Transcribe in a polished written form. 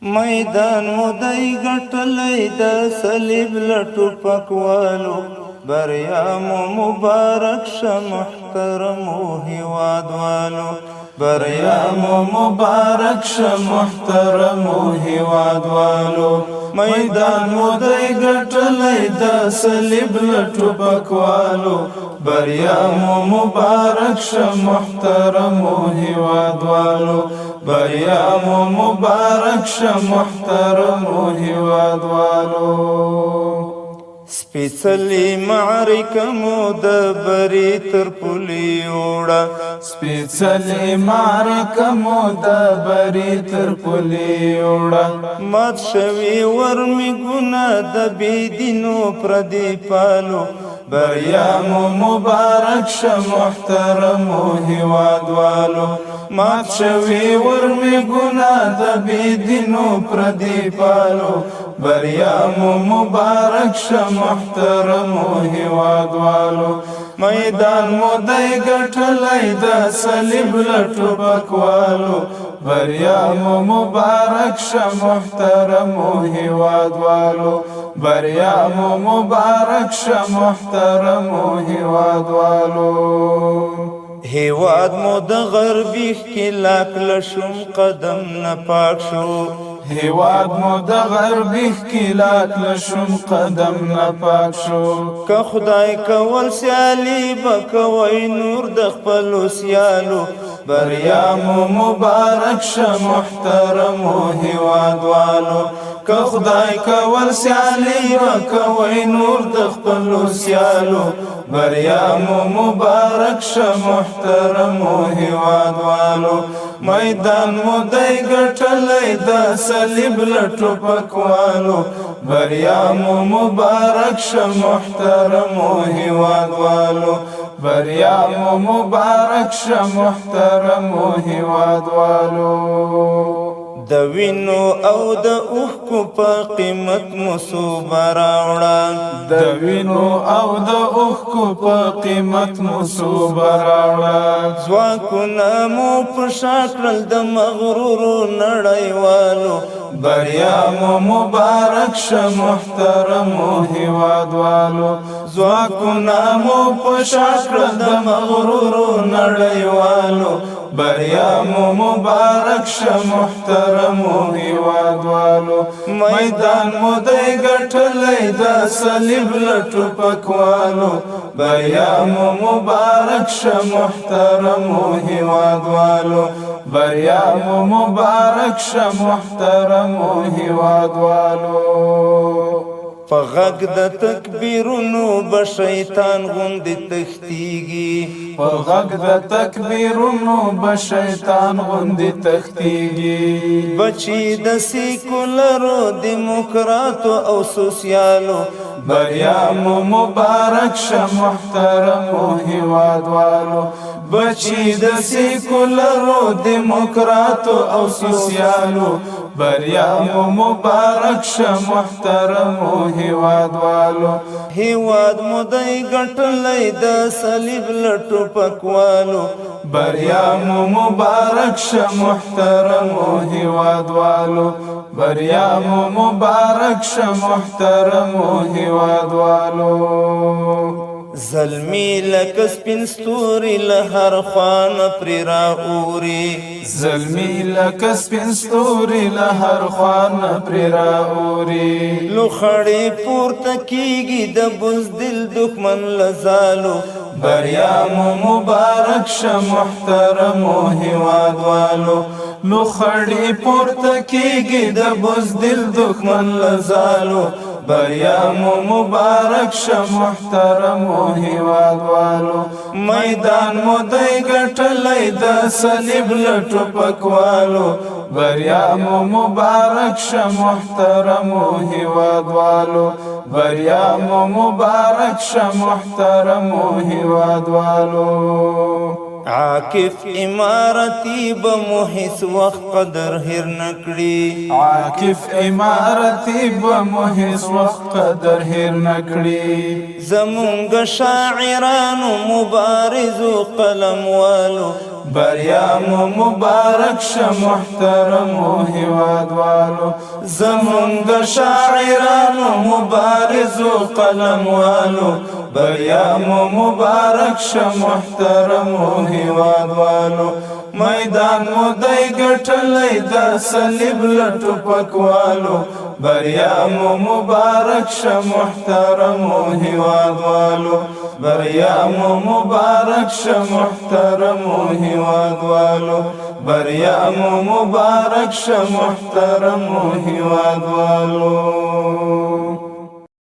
میدان مودای ګټلی د صلیب له ټوپکوالو بریا مو مبارک شه محترمو هیوادوالو بریا مو مبارک شه محترمو هیوادوالو میدان مودای ګټلی د صلیب له ټوپکوالو بریا مو مبارک شه محترمو هیوادوالو بریا مو مبارک شه محترمو هیوادوالو سپیڅلې معرکه مو د بري تر پولې وړه سپیڅلې معرکه مو د بري تر پولې وړه مات شوي ورمېږونه د بېدینو پردي پالو بریا مو مبارک شه محترمو هیوادوالو مات شوي ورمېږونه د بېدینو پردي پالو بریا مو مبارک شه محترمو هیوادوالو میدان مو دی ګټلی د صلیب له ټوپکوالو بریا مو مبارک شه محترمو هیوادوالو بریا مو مبارک شه محترمو هیوادوالو هیواد مو د غربي ښکېلاک له شوم قدم نه پاک شو هیواد مو د غربي ښکېلاک له شوم قدم نه پاک شو که خدای کول سیالي به کوئ نور د خپلو سیالو بریا مو مبارک شه محترمو هیوادوالو که خدای کول سیالي به کوئ نور د خپلو سیالو بریا مو مبارک شه محترمو هیوادوالو میدان مو دی ګټلی د صلیب له ټوپکوالو بریا مو مبارک شه محترمو هیوادوالو بریا مو مبارک شه محترمو هیوادوالو د وینو او د اوښکو په قیمت مو صوبه راوړه د وینو او د اوښکو په قیمت مو صوبه راوړه ځواکونه مو په شا کړل د مغرورو نړیوالو بریا مو مبارک شه محترمو هیوادوالو ځواکونه مو په شا کړل د مغرورو نړیوالو بریا مو مبارک شه محترمو هیوادوالو میدان مو دی ګټلی د صلیب له ټوپکوالو بریا مو مبارک شه محترمو هیوادوالو بریا مو مبارک شه محترمو هیوادوالو په غږ د تکبیرونو به شیطان غوندې تښتېږي په غږ د تکبیرونو به شیطان غوندې تښتېږي بچي د سیکولرو دیموکراتو او سوسیالو بریا مو مبارک شه محترمو هیوادوالو بچي د سیکولرو دیموکراتو او سوسیالو بریا مو مبارک شه محترمو هیوادوالو هیواد مو دی ګټلی د صلیب له ټوپکوالو بریا مو مبارک شه محترمو هیوادوالو بریا مو مبارک شه محترمو هیوادوالو زلمی لکه سپین ستوري له هر خوانه پرې رااوري زلمی لکه سپین ستوري له هر خوانه پرې رااوري لوخړې پورته کیږي د بزدل دښمن له زالو بریا مو مبارک شه محترمو هیوادوالو لوخړې پورته کیږي د بزدل دښمن له زالو بریا مو مبارک شه محترمو هیوادوالو میدان مو دی ګټلی د صلیب له ټوپکوالو بریا مو مبارک شه محترمو هیوادوالو بریا مو مبارک شه محترمو هیوادوالو عاکف امارتی به مو هیڅ وخت قدر هیر نکړي عاکف امارتی به مو هیڅ وخت قدر هیر نکړي زمونږ شاعرانو مبارزو قلموالو بریا مو مبارک شه محترمو هیوادوالو زمونږ شاعرانو مبارزو قلموالو بریا مو مبارک شه محترمو هیوادوالو میدان مو دی ګټلی د صلیب له ټوپکوالو بریا مو مبارک شه محترمو هیوادوالو بریا مو مبارک شه محترمو هیوادوالو بریا مو مبارک شه محترمو هیوادوالو